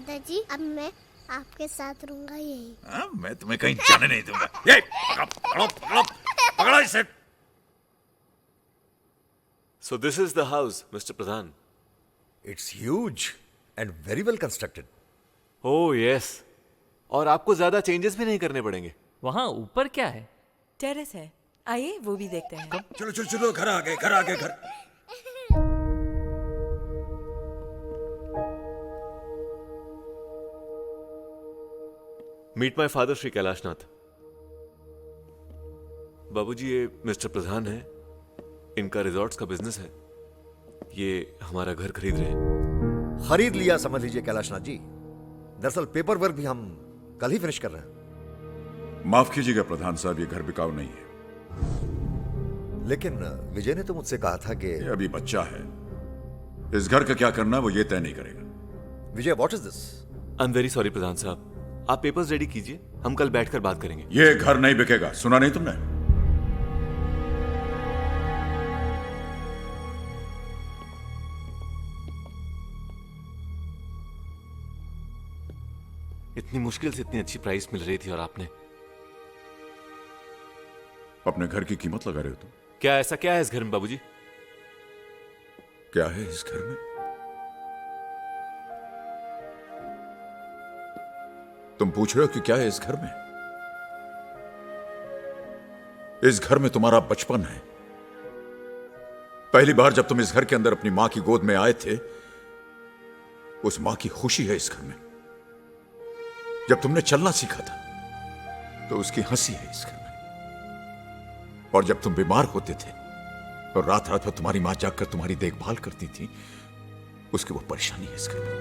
दादाजी अब मैं आपके साथ रहूंगा यही। मैं तुम्हें कहीं जाने नहीं दूंगा। ये पकड़ो पकड़ो पकड़ो इसे। So this is the house, Mr. Pradhan. It's huge and very well constructed. Oh yes. और आपको ज्यादा चेंजेस भी नहीं करने पड़ेंगे। वहाँ ऊपर क्या है? टेरेस है, आइए वो भी देखते हैं। चलो चलो चलो, घर आ गए घर आ गए घर। Meet my father Shri Kailashnath. बाबूजी ये मिस्टर प्रधान है, इनका रिजॉर्ट्स का बिजनेस है। ये हमारा घर खरीद रहे हैं। खरीद लिया समझ लीजिए कैलाशनाथ जी। दरअसल पेपर वर्क भी हम कल ही फिनिश कर रहे हैं। माफ कीजिएगा प्रधान साहब, ये घर बिकाऊ नहीं है। लेकिन विजय ने तो मुझसे कहा था कि ये अभी बच्चा है, इस घर का क्या करना वो ये तय नहीं करेगा। Vijay what is this? I am very sorry प्रधान साहब, आप पेपर्स रेडी कीजिए, हम कल बैठकर बात करेंगे। ये घर नहीं बिकेगा, सुना नहीं तुमने? इतनी मुश्किल से इतनी अच्छी प्राइस मिल रही थी और आपने अपने घर की कीमत लगा रहे हो तुम। क्या ऐसा क्या है इस घर में बाबूजी? क्या है इस घर में? तुम पूछ रहे हो कि क्या है इस घर में? इस घर में तुम्हारा बचपन है। पहली बार जब तुम इस घर के अंदर अपनी मां की गोद में आए थे, उस मां की खुशी है इस घर में। जब तुमने चलना सीखा था तो उसकी हंसी है इस घर में। और जब तुम बीमार होते थे और रात रात भर तुम्हारी मां जागकर तुम्हारी देखभाल करती थी, उसकी वो परेशानी है इस घर में।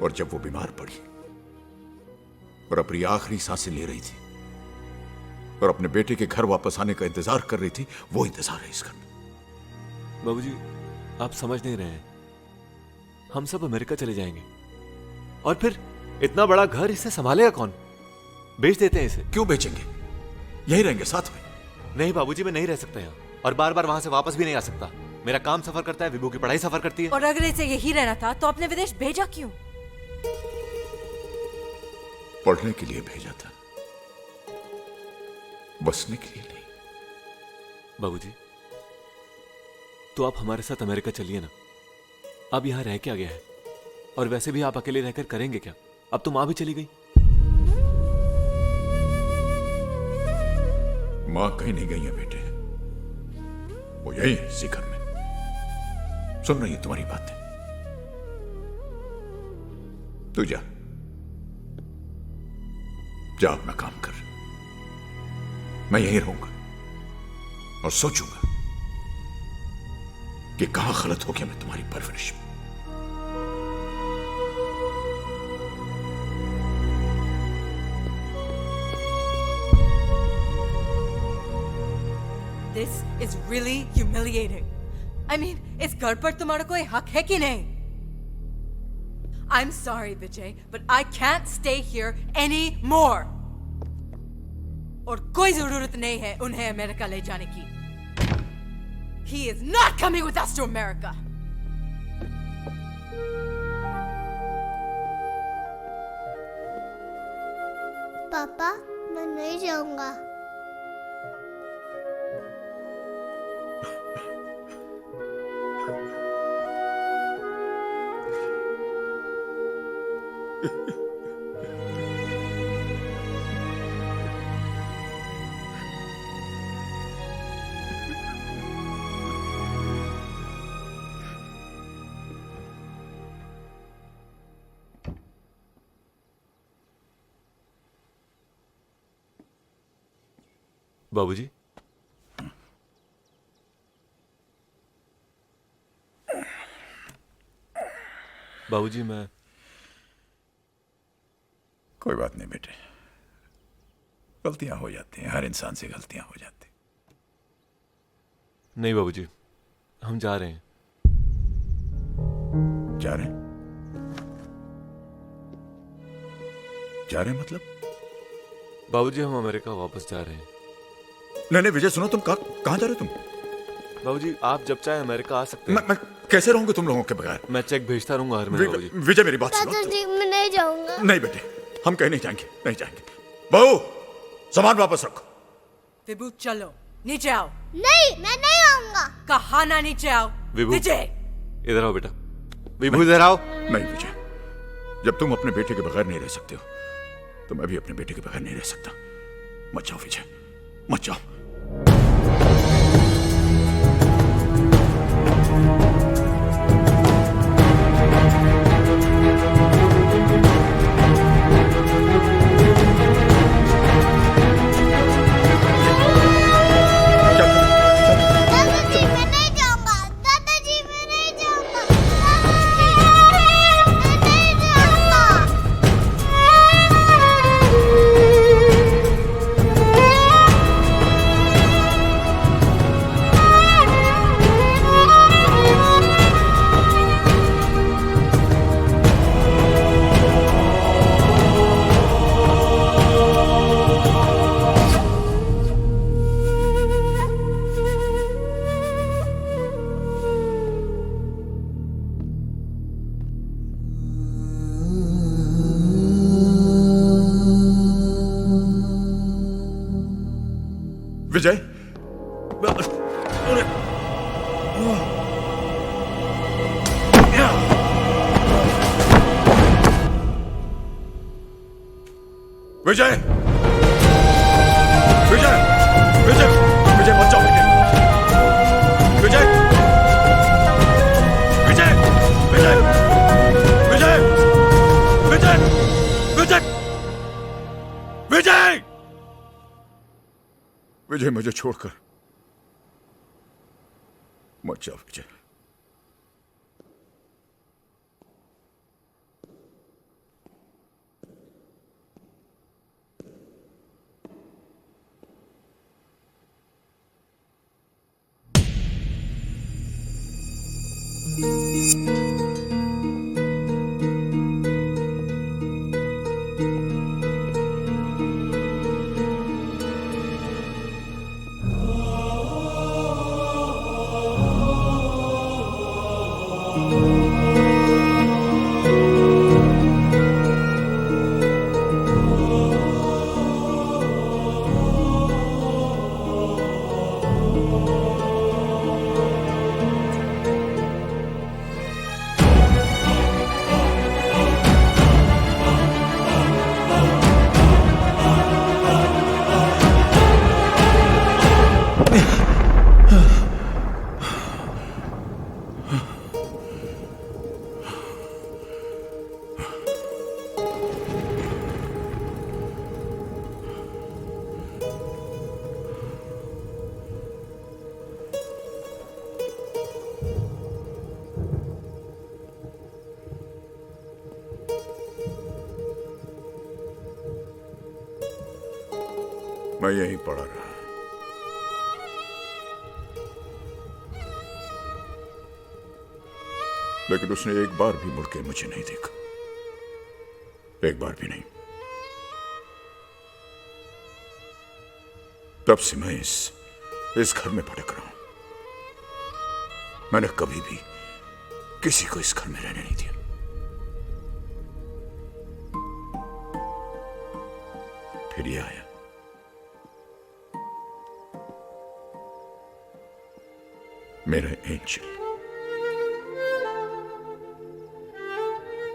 और जब वो बीमार पड़ी और अपनी आखिरी सांसें ले रही थी और अपने बेटे के घर वापस आने का इंतजार कर रही थी, वो इंतजार है इस घर में। बाबूजी आप समझ नहीं रहे हैं, हम सब अमेरिका चले जाएंगे और फिर इतना बड़ा घर, इसे संभालेगा कौन? बेच देते हैं इसे। क्यों बेचेंगे? यही रहेंगे साथ में। नहीं बाबूजी, मैं नहीं रह सकता यहाँ और बार बार वहां से वापस भी नहीं आ सकता। मेरा काम सफर करता है, विभू की पढ़ाई सफर करती है। और अगर इसे यही रहना था तो आपने विदेश भेजा क्यों? पढ़ने के लिए भेजा था, बसने के लिए नहीं। बाबूजी तो आप हमारे साथ अमेरिका चलिए ना। अब यहां रह क्या गया है? और वैसे भी आप अकेले रहकर करेंगे क्या? अब तो मां भी चली गई। मां कहीं नहीं गई है बेटे, वो यही है इसी घर में। सुन रही है तुम्हारी बातें। तू जा जा अपना काम कर, मैं यहीं रहूंगा और सोचूंगा कि कहां गलत हो गया मैं तुम्हारी परवरिश में। This is really humiliating. I mean, इस घर पर तुम्हारा कोई हक है कि नहीं? I'm sorry, Vijay, but I can't stay here anymore. और कोई जरूरत नहीं है उन्हें अमेरिका ले जाने की। He is not coming with us to America. पापा मैं नहीं जाऊंगा। बाबूजी बाबूजी मैं कोई बात नहीं बेटे, गलतियां हो जाती हैं, हर इंसान से गलतियां हो जाती। नहीं बाबूजी, हम जा रहे हैं। जा रहे हैं? जा रहे हैं मतलब? बाबूजी हम अमेरिका वापस जा रहे हैं। नहीं नहीं विजय सुनो, तुम कहां जा रहे हो तुम? बाबूजी आप जब चाहे अमेरिका आ सकते हैं। मैं कैसे रहूंगा तुम लोगों के बगैर? मैं चेक भेजता रहूंगा हर महीने बाबूजी। विजय मेरी बात सुनो। दादाजी मैं नहीं जाऊंगा। नहीं बेटे, हम कहीं नहीं जाएंगे, नहीं जाएंगे। बहू सामान वापस रखो। विभू चलो नीचे आओ। नहीं मैं नहीं आऊंगा। कहा ना नीचे आओ। विभू। विजय इधर आओ बेटा। विभू इधर आओ। नहीं विजय, जब तुम अपने बेटे के बगैर नहीं रह सकते हो तो मैं भी अपने बेटे के बगैर नहीं रह सकता। मत जाओ विजय, मत जाओ। दादाजी मैं नहीं जाऊंगा। दादाजी मैं नहीं जाऊंगा। दादाजी मैं नहीं जाऊंगा। विजय, विजय, विजय, विजय, विजय मत जाओ बेटे। विजय, विजय, विजय, विजय, विजय, विजय, विजय, विजय मुझे छोड़कर मत जाओ विजय। मैं यहीं पड़ा रहा। लेकिन उसने एक बार भी मुड़ के मुझे नहीं देखा, एक बार भी नहीं। तब से मैं इस घर में भटक रहा हूं। मैंने कभी भी किसी को इस घर में रहने नहीं दिया। फिर ये आया, मेरा एंजल।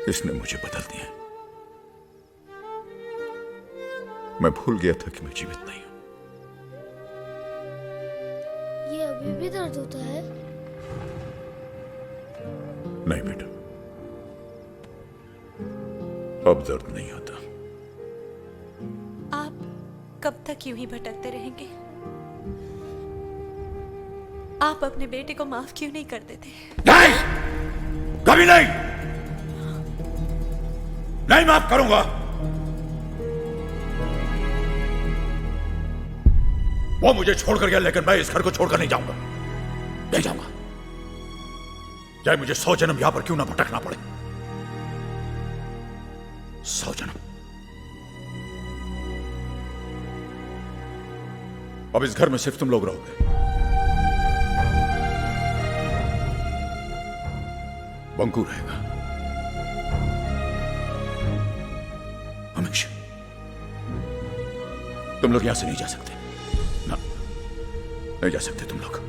इसने मुझे बदल दिया। मैं भूल गया था कि मैं जीवित नहीं हूं। ये अभी भी दर्द होता है? नहीं बेटा, अब दर्द नहीं होता। आप कब तक यूं ही भटकते रहेंगे? आप अपने बेटे को माफ क्यों नहीं कर देते? नहीं, कभी नहीं, नहीं माफ करूंगा। वो मुझे छोड़कर गया, लेकिन मैं इस घर को छोड़कर नहीं जाऊंगा, नहीं जाऊंगा। चाहे मुझे 100 जन्म यहां पर क्यों ना भटकना पड़े, 100 जन्म। अब इस घर में सिर्फ तुम लोग रहोगे। बंकू रहेगा हमेशा। तुम लोग यहां से नहीं जा सकते ना, नहीं जा सकते तुम लोग।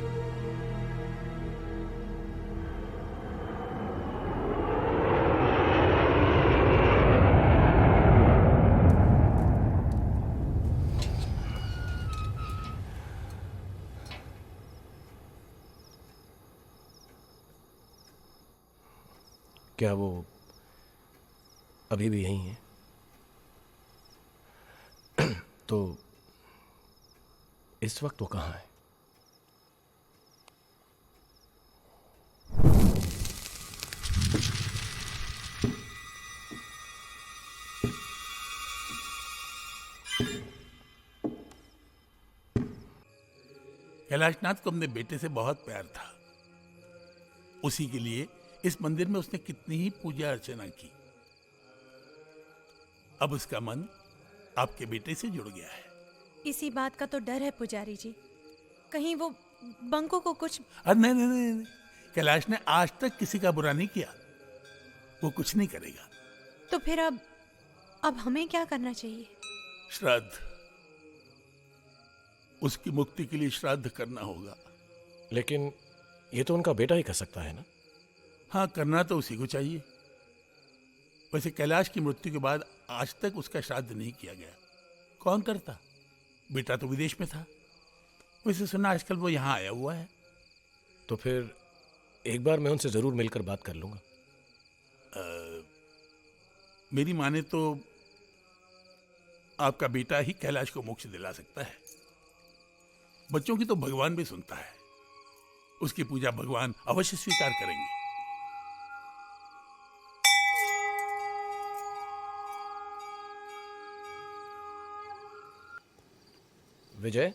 क्या वो अभी भी यहीं है? तो इस वक्त वो कहाँ है? कैलाशनाथ को अपने बेटे से बहुत प्यार था। उसी के लिए इस मंदिर में उसने कितनी ही पूजा अर्चना की। अब उसका मन आपके बेटे से जुड़ गया है। इसी बात का तो डर है पुजारी जी, कहीं वो बंको को कुछ। अरे नहीं नहीं नहीं नहीं। कैलाश ने आज तक किसी का बुरा नहीं किया, वो कुछ नहीं करेगा। तो फिर अब हमें क्या करना चाहिए? श्राद्ध, उसकी मुक्ति के लिए श्राद्ध करना होगा। लेकिन ये तो उनका बेटा ही कर सकता है ना? हाँ, करना तो उसी को चाहिए। वैसे कैलाश की मृत्यु के बाद आज तक उसका श्राद्ध नहीं किया गया। कौन करता? बेटा तो विदेश में था। वैसे सुना आजकल वो यहाँ आया हुआ है। तो फिर एक बार मैं उनसे जरूर मिलकर बात कर लूंगा। मेरी माने तो आपका बेटा ही कैलाश को मोक्ष दिला सकता है। बच्चों की तो भगवान भी सुनता है। उसकी पूजा भगवान अवश्य स्वीकार करेंगे। विजय,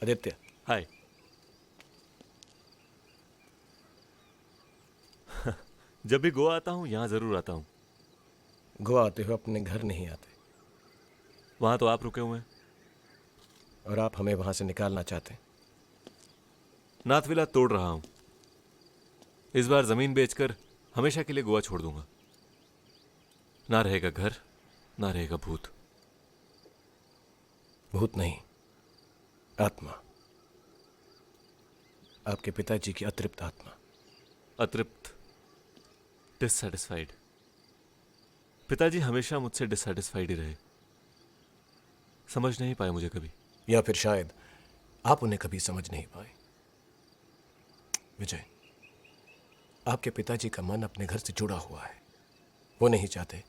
आदित्य, हाय। जब भी गोवा आता हूं यहां जरूर आता हूं। गोवा आते हुए अपने घर नहीं आते, वहां तो आप रुके हुए हैं। और आप हमें वहां से निकालना चाहते हैं। नाथविला तोड़ रहा हूं। इस बार जमीन बेचकर हमेशा के लिए गोवा छोड़ दूंगा। ना रहेगा घर, ना रहेगा भूत। भूत नहीं, आत्मा। आपके पिताजी की अतृप्त आत्मा। अतृप्त, डिससेटिस्फाइड। पिताजी हमेशा मुझसे डिससेटिस्फाइड ही रहे। समझ नहीं पाए मुझे कभी। या फिर शायद आप उन्हें कभी समझ नहीं पाए। विजय, आपके पिताजी का मन अपने घर से जुड़ा हुआ है। वो नहीं चाहते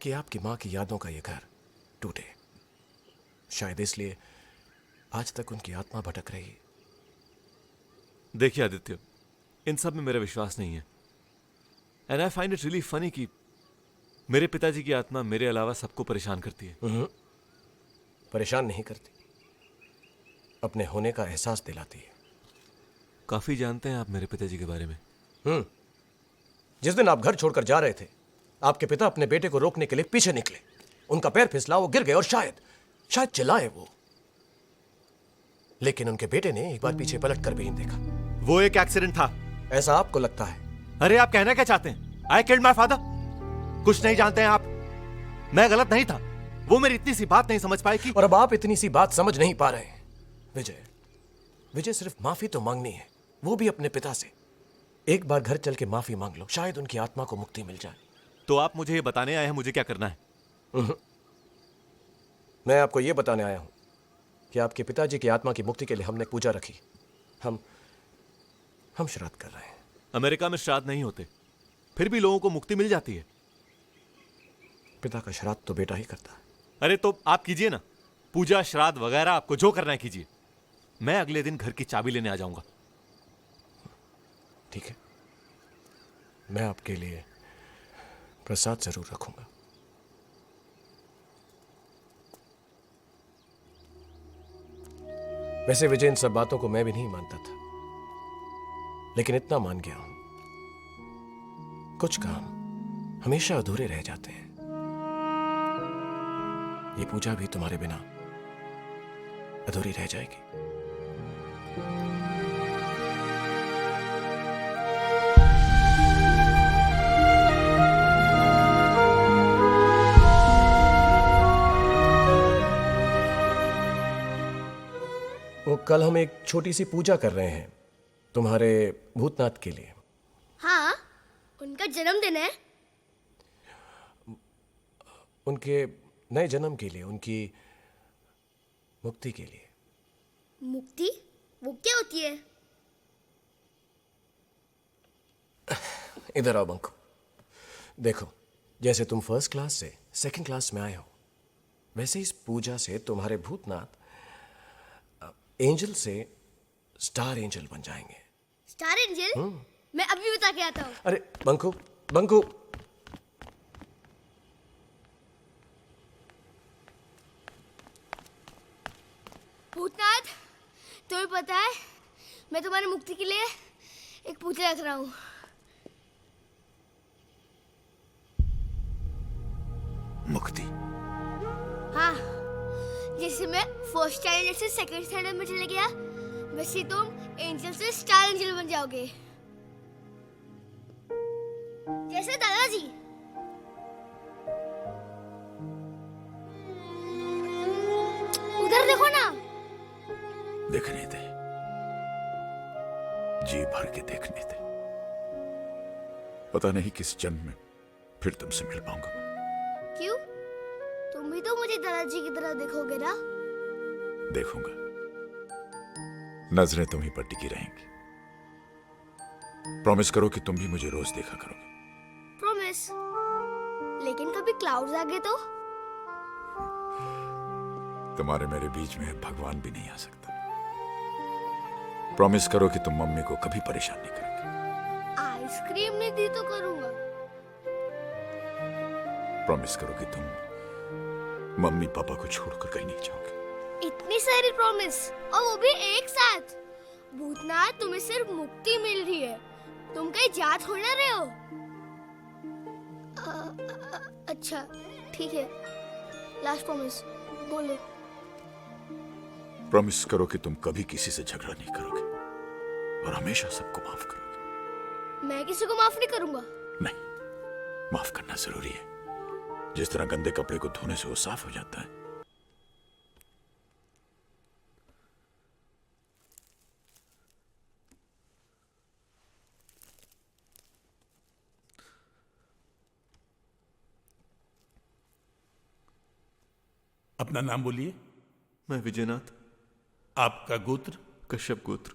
कि आपकी मां की यादों का ये घर टूटे। शायद इसलिए आज तक उनकी आत्मा भटक रही है। देखिए आदित्य, इन सब में मेरा विश्वास नहीं है। And I find it really funny कि मेरे पिताजी की आत्मा मेरे अलावा सबको परेशान करती है। परेशान नहीं करती, अपने होने का एहसास दिलाती है। काफी जानते हैं आप मेरे पिताजी के बारे में। जिस दिन आप घर छोड़कर जा रहे थे, आपके पिता अपने बेटे को रोकने के लिए पीछे निकले। उनका पैर फिसला, वो गिर गए और शायद चिल्लाए वो। लेकिन उनके बेटे ने एक बार पीछे पलट कर भी नहीं देखा। वो एक एक्सीडेंट था। ऐसा आपको लगता है? अरे आप कहना क्या चाहते हैं? I killed my father. कुछ नहीं जानते हैं आप। मैं गलत नहीं था। वो मेरी इतनी सी बात नहीं समझ पाए कि। और अब आप इतनी सी बात समझ नहीं पा रहे हैं। विजय, सिर्फ माफी तो मांगनी है, वो भी अपने पिता से। एक बार घर चल के माफी मांग लो, शायद उनकी आत्मा को मुक्ति मिल जाए। तो आप मुझे ये बताने आए हैं मुझे क्या करना है? मैं आपको ये बताने आया हूं कि आपके पिताजी की आत्मा की मुक्ति के लिए हमने पूजा रखी। हम श्राद्ध कर रहे हैं। अमेरिका में श्राद्ध नहीं होते, फिर भी लोगों को मुक्ति मिल जाती है। पिता का श्राद्ध तो बेटा ही करता है। अरे तो आप कीजिए ना, पूजा श्राद्ध वगैरह आपको जो करना है कीजिए। मैं अगले दिन घर की चाबी लेने आ जाऊंगा। ठीक है, मैं आपके लिए प्रसाद जरूर रखूंगा। वैसे विजय, इन सब बातों को मैं भी नहीं मानता था, लेकिन इतना मान गया हूं, कुछ काम हमेशा अधूरे रह जाते हैं। ये पूजा भी तुम्हारे बिना अधूरी रह जाएगी। वो कल हम एक छोटी सी पूजा कर रहे हैं तुम्हारे भूतनाथ के लिए। हाँ, उनका जन्मदिन है। उनके नए जन्म के लिए, उनकी मुक्ति के लिए। मुक्ति? वो क्या होती है? इधर आओ बंकू। देखो, जैसे तुम फर्स्ट क्लास से सेकंड क्लास में आए हो, वैसे इस पूजा से तुम्हारे भूतनाथ एंजल से स्टार एंजल बन जाएंगे। Star angel? मैं अभी बता के आता हूँ। अरे बंकू, बंकू। भूतनाथ, तुम्हें पता है मैं तुम्हारी मुक्ति के लिए एक पूजा रख रहा हूँ। मुक्ति? हाँ, जैसे मैं फर्स्ट स्टार एंजल से सेकंड स्टार एंजल में चले गया, वैसे तुम एंजल से स्टार एंजल बन जाओगे, जैसे दादाजी। उधर देखो ना। देखने दे, जी भर के देखने दे। पता नहीं किस जन्म में फिर तुमसे मिल पाऊंगा मैं। क्यों? तुम भी तो मुझे दादाजी की तरह देखोगे ना? देखूंगा, नजरें तुम्हीं पर टिकी रहेंगी। प्रॉमिस करो कि तुम भी मुझे रोज देखा करोगे। प्रॉमिस। लेकिन कभी क्लाउड्स आ गए तो? तुम्हारे मेरे बीच में भगवान भी नहीं आ सकता। प्रॉमिस करो कि तुम मम्मी को कभी परेशान नहीं करोगे। आइसक्रीम नहीं दी तो करूंगा। प्रॉमिस करो कि तुम मम्मी पापा को छोड़कर कहीं नहीं जाओगे। इतनी सारी प्रॉमिस, और वो भी एक साथ। भूतनाथ, तुम्हें सिर्फ मुक्ति मिल रही है, तुम कहीं जा थोड़ी ना रहे हो। अच्छा ठीक है, लास्ट प्रॉमिस बोलो। प्रॉमिस करो कि तुम कभी किसी से झगड़ा नहीं करोगे और हमेशा सबको माफ करोगे। मैं किसी को माफ नहीं करूंगा। नहीं, माफ करना जरूरी है। जिस तरह गंदे कपड़े को धोने से वो साफ हो जाता है। अपना नाम बोलिए। मैं विजयनाथ। आपका गोत्र? कश्यप गोत्र।